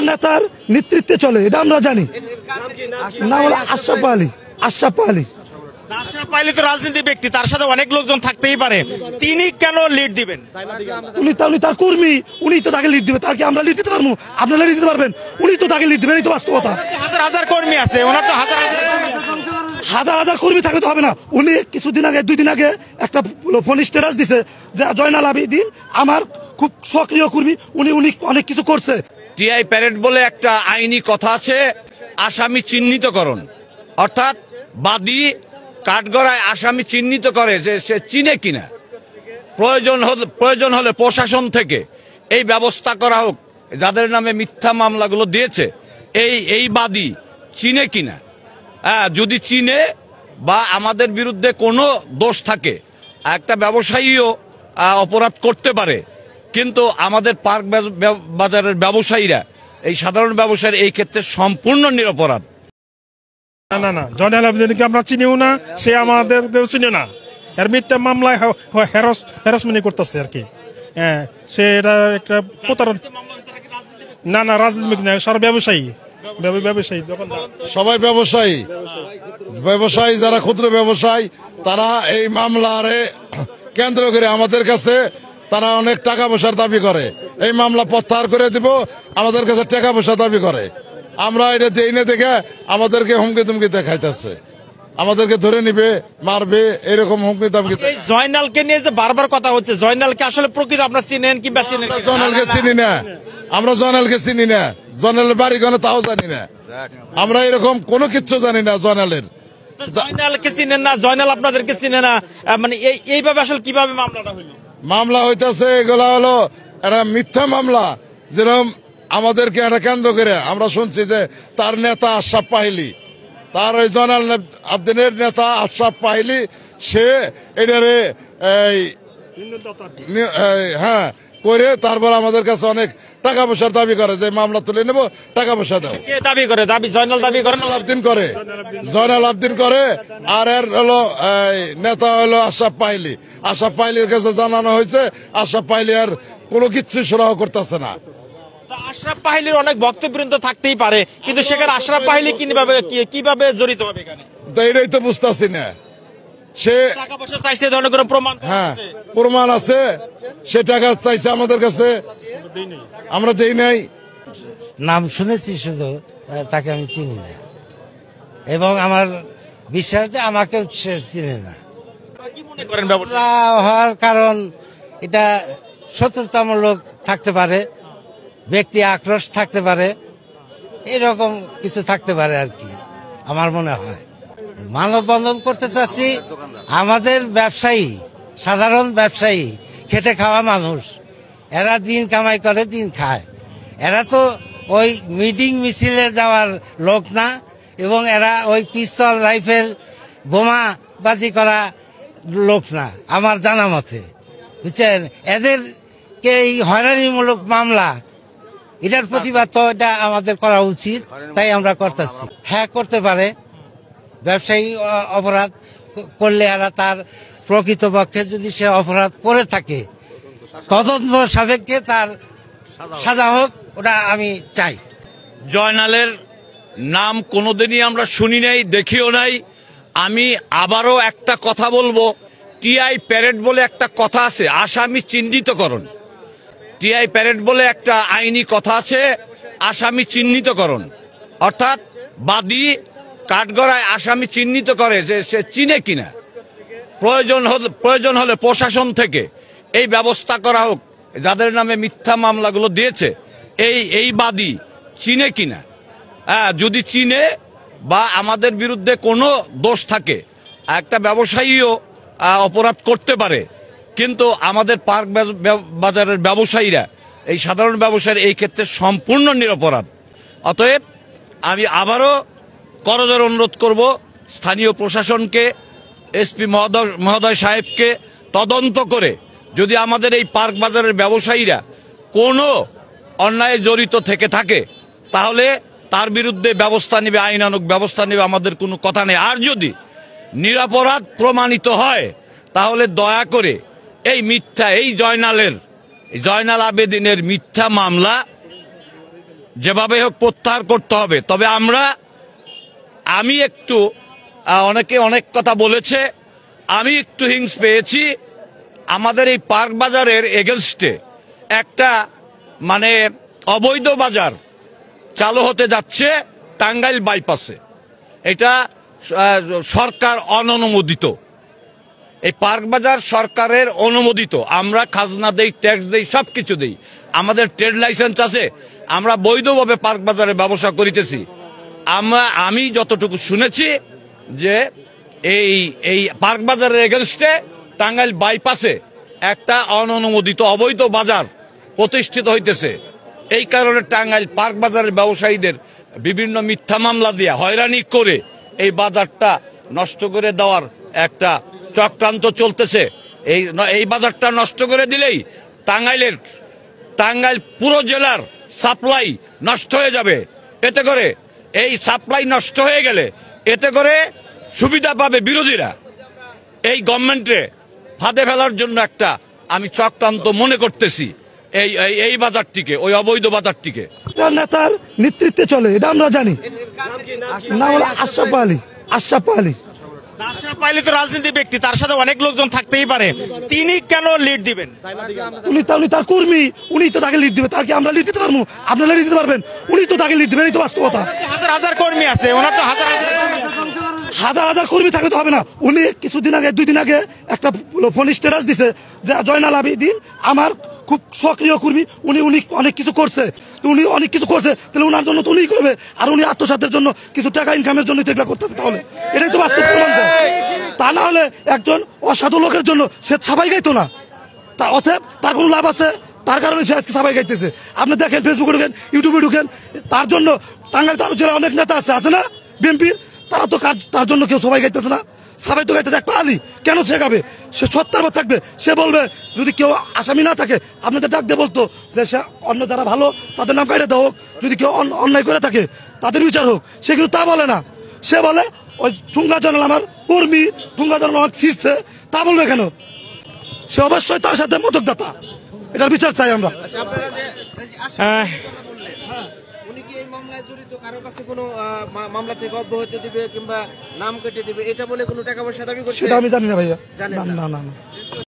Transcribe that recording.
নেতার নেতৃত্বে চলে, এটা আমরা জানি। নাম হলো আশরাফ আলী। আশরাফ আলী তো রাজনীতি ব্যক্তি, তার সাথে অনেক লোকজন থাকতেই পারে, তিনি কেন লিড দিবেন? উনি তার কর্মী, উনি তো তাকে লিড দিবে। তার কি আমরা লিড দিতে পারবো? আপনারা লিড দিতে পারবেন? উনি তো তাকে লিড দিবেন, এই তো বাস্তবতা। হাজার হাজার কর্মী আছে, ওনার তো হাজার হাজার কর্মী থাকলে তো হবে না। উনি কিছুদিন আগে, 2 দিন আগে একটা ফোন স্ট্যাটাস দিছে যে জয়নাল আবেদিন আমার খুব সক্রিয় কর্মী, উনি অনেক কিছু করছে। টিআই প্যারেড বলে একটা আইনি কথা আছে, আসামি চিহ্নিতকরণ, অর্থাৎ বাদী কাঠগড়ায় আসামি চিহ্নিত করে যে সে চিনে কিনা। প্রয়োজন হলে প্রশাসন থেকে এই ব্যবস্থা করা হোক, যাদের নামে মিথ্যা মামলাগুলো দিয়েছে এই বাদী চিনে কিনা। যদি চিনে বা আমাদের বিরুদ্ধে কোনো দোষ থাকে, একটা ব্যবসায়ীও অপরাধ করতে পারে, কিন্তু আমাদের পার্ক বাজারের ব্যবসায়ীরা, এই সাধারণ ব্যবসায়ী এই ক্ষেত্রে সম্পূর্ণ নিরপরাধ। না জয়নাল আবেদিনকে আমরা চিনিও না, সে আমাদেরকেও চিনে না। এর মিথ্যা মামলায় হ্যারাসমেন্ট করতেছে আর কি। সে এটা একটা প্রতারণ। না রাজনীতি না, সারা ব্যবসায়ী সবাই ব্যবসায়ী যারা ক্ষুদ্র ব্যবসায়ী, তারা এই মামলারে কেন্দ্র করে আমাদের কাছে তারা অনেক টাকা পয়সার দাবি করে। এই মামলা প্রত্যাহার করে দিব, আমাদের কাছে টাকা পয়সা দাবি করে। আমরা এটা দেই না দেখে আমাদেরকে হুমকি তুমকি দেখাইতেছে, আমাদেরকে ধরে নিবে, মারবে, এরকম হুমকি দামকি। জয়নালকে নিয়ে যে বারবার কথা হচ্ছে, জয়নালকে আসলে প্রকৃত আপনারা চিনেন কিংবা চিনেন? জয়নালকে চিনি না, আমরা জয়নালকে চিনি না, জয়নালের বাড়ি কেন তাও জানি না, আমরা এরকম কোনো কিছু জানি না জয়নালের। জয়নালকে চিনেন না, জয়নাল আপনাদেরকে চিনে না, মানে এইভাবে আসলে কিভাবে মামলাটা হইল? মামলা হইতেছে এগুলা হলো একটা মিথ্যা মামলা। যেরকম আমাদেরকে একটা কেন্দ্র করে আমরা শুনছি যে তার নেতা আশরাফ পাহিলি, তার ওই জয়নাল আবেদিনের নেতা আশরাফ পাহিলি, সে এটারে হ্যাঁ করে তারপর আমাদের কাছে অনেক টাকা পয়সার দাবি করে যে মামলা তুলে নেব, টাকা পয়সা দাও। দাবি করে জয়নাল আবেদিন করে। আর এর হলো নেতা হলো আশরাফ পাহিলি। আশরাফ পাহিলির কাছে জানানো হয়েছে, আশরাফ পাহিলি আর কোনো কিছু সুরাহ করতেছে না। আশরাফ পাহিলির অনেক বক্তবৃন্দ থাকতেই পারে, কিন্তু সেখানে আশরাফ পাহিলি কিভাবে জড়িত হবে এখানে? তো এটাই তো বুঝতেছি না। সে টাকা পয়সা চাইছে, ধরনের কোনো প্রমাণ? হ্যাঁ, প্রমাণ আছে, সে টাকা চাইছে আমাদের কাছে, আমরা দেই নাই। নাম শুনেছি শুধু, তাকে আমি চিনি না, এবং আমার বিশ্বাস যে আমাকেও সে চিনে না। কি মনে করেন হওয়ার কারণ এটা শত্রুতামূলক থাকতে পারে, ব্যক্তি আক্রোশ থাকতে পারে, এরকম কিছু থাকতে পারে আর কি, আমার মনে হয়। মানববন্ধন করতে চাচ্ছি, আমাদের ব্যবসায়ী, সাধারণ ব্যবসায়ী, খেটে খাওয়া মানুষ, এরা দিন কামাই করে, দিন খায়। এরা তো ওই মিটিং মিছিলে যাওয়ার লোক না, এবং এরা ওই পিস্তল রাইফেল বোমাবাজি করা লোক না আমার জানা মতে, বুঝছেন। এদেরকে এই হয়রানিমূলক মামলা, এটার প্রতিবাদ তো এটা আমাদের করা উচিত, তাই আমরা করতেছি। হ্যাঁ, করতে পারে। ব্যবসায়ী অপরাধ করলে এরা তার প্রকৃতপক্ষে যদি সে অপরাধ করে থাকে, তদন্ত সাপেক্ষে তার সাজা হোক, ওটা আমি চাই। জয়নালের নাম কোনোদিনই আমরা শুনি নাই, দেখিও নাই। আমি আবারও একটা কথা বলবো, টিআই প্যারেড বলে একটা কথা আছে, আসামি চিহ্নিতকরণ। টিআই প্যারেড বলে একটা আইনি কথা আছে, আসামি চিহ্নিতকরণ, অর্থাৎ বাদী কাঠগড়ায় আসামি চিহ্নিত করে যে সে চিনে কিনা। প্রয়োজন হলে প্রশাসন থেকে এই ব্যবস্থা করা হোক, যাদের নামে মিথ্যা মামলাগুলো দিয়েছে এই বাদী চিনে কিনা। যদি চিনে বা আমাদের বিরুদ্ধে কোনো দোষ থাকে, একটা ব্যবসায়ীও অপরাধ করতে পারে, কিন্তু আমাদের পার্ক বাজারের ব্যবসায়ীরা, এই সাধারণ ব্যবসায়ী এই ক্ষেত্রে সম্পূর্ণ নিরপরাধ। অতএব আমি আবারও করজোড়ে অনুরোধ করব স্থানীয় প্রশাসনকে, এসপি মহোদয় সাহেবকে, তদন্ত করে যদি আমাদের এই পার্ক বাজারের ব্যবসায়ীরা কোনো অন্যায় জড়িত থেকে থাকে, তাহলে তার বিরুদ্ধে ব্যবস্থা নেবে, আইনানুগ ব্যবস্থা নেবে, আমাদের কোনো কথা নেই। আর যদি নিরপরাধ প্রমাণিত হয়, তাহলে দয়া করে এই মিথ্যা, এই জয়নাল আবেদিনের মিথ্যা মামলা যেভাবে হোক প্রত্যাহার করতে হবে। তবে আমি একটু অনেকে অনেক কথা বলেছে, আমি একটু হিংস পেয়েছি। আমাদের এই পার্ক বাজারের এগেনস্টে একটা মানে অবৈধ বাজার চালু হতে যাচ্ছে টাঙ্গাইল বাইপাসে। এটা সরকার অননুমোদিত। এই পার্ক বাজার সরকারের অনুমোদিত। আমরা খাজনা দেই, ট্যাক্স দেই, সব কিছু দেই, আমাদের ট্রেড লাইসেন্স আছে, আমরা বৈধভাবে পার্ক বাজারে ব্যবসা করিতেছি। আমি যতটুকু শুনেছি যে এই পার্ক বাজারের এগেনস্টে টাঙ্গাইল বাইপাসে একটা অননুমোদিত অবৈধ বাজার প্রতিষ্ঠিত হইতেছে। এই কারণে টাঙ্গাইল পার্ক বাজারের ব্যবসায়ীদের বিভিন্ন মিথ্যা মামলা দিয়ে হয়রানি করে এই বাজারটা নষ্ট করে দেওয়ার একটা চক্রান্ত চলতেছে। এই বাজারটা নষ্ট করে দিলেই টাঙ্গাইল পুরো জেলার সাপ্লাই নষ্ট হয়ে যাবে। এতে করে এই সাপ্লাই নষ্ট হয়ে গেলে এতে করে সুবিধা পাবে বিরোধীরা। এই গভর্নমেন্টে ফাঁদে ফেলার জন্য একটা আমি চক্রান্ত মনে করতেছি এই বাজারটিকে, ওই অবৈধ বাজারটিকে। নেতার নেতৃত্বে চলে, এটা আমরা জানি। নাম হলো আশরাফ আলী। আশরাফ আলী তো রাজনীতি ব্যক্তি, তার সাথে অনেক লোকজন থাকতেই পারে, তিনি কেন লিড দিবেন? উনি তার কর্মী, উনি তো তাকে লিড দিবে। তার কি আমরা লিড দিতে পারবো? আপনারা লিড দিতে পারবেন? উনি তো তাকে লিড দিবেন, এই তো বাস্তবতা। হাজার হাজার কর্মী আছে, ওনার তো হাজার হাজার কর্মী থাকলে তো হবে না। উনি কিছুদিন আগে, 2 দিন আগে একটা ফোন স্ট্যাটাস দিছে যে জয়নাল আবেদিন আমার খুব সক্রিয় কর্মী, উনি অনেক কিছু করছে। তো উনি অনেক কিছু করছে, তাহলে ওনার জন্য তো উনিই করবে। আর উনি আত্মসাতের জন্য কিছু টাকা ইনকামের জন্য এগুলা করতেছে। তাহলে এটাই তো বাস্তব প্রমাণ। তা না হলে একজন অসাধু লোকের জন্য সে ছাপাই গাইতো না। তা অতএব তার কোনো লাভ আছে, তার কারণে সে আজকে ছাপাই গাইতেছে। আপনি দেখেন, ফেসবুকে ঢুকেন, ইউটিউবে ঢুকেন, তার জন্য টাঙ্গাইল তার জেলা অনেক নেতা আছে না বিএনপির, তারা তো তার জন্য কেউ সবাই গাইতেছে না, সবাই তো গাইতেছে। একটা আলী কেন সে গাবে? সে সত্যার পর থাকবে। সে বলবে যদি কেউ আসামি না থাকে আপনাদের ডাক দিয়ে বলতো যে সে অন্য যারা ভালো তাদের নাম কাটে দেওয়া হোক, যদি কেউ অন্যায় করে থাকে তাদের বিচার হোক। সে কিন্তু তা বলে না। সে বলে ওই ঠুঙ্গা জনাল আমার কর্মী, ঠুঙ্গা জনাল আমার শীর্ষে, তা বলবে কেন? সে অবশ্যই তার সাথে মদকদাতা। এটার বিচার চাই আমরা। উনি কি এই মামলায় জড়িত, কারো কাছে কোনো মামলা থেকে অব্যাহতি দিবে কিংবা নাম কেটে দিবে এটা বলে কোনো টাকা পয়সা দাবি করছে? সেটা আমি জানি না ভাইয়া। জানেন না? না।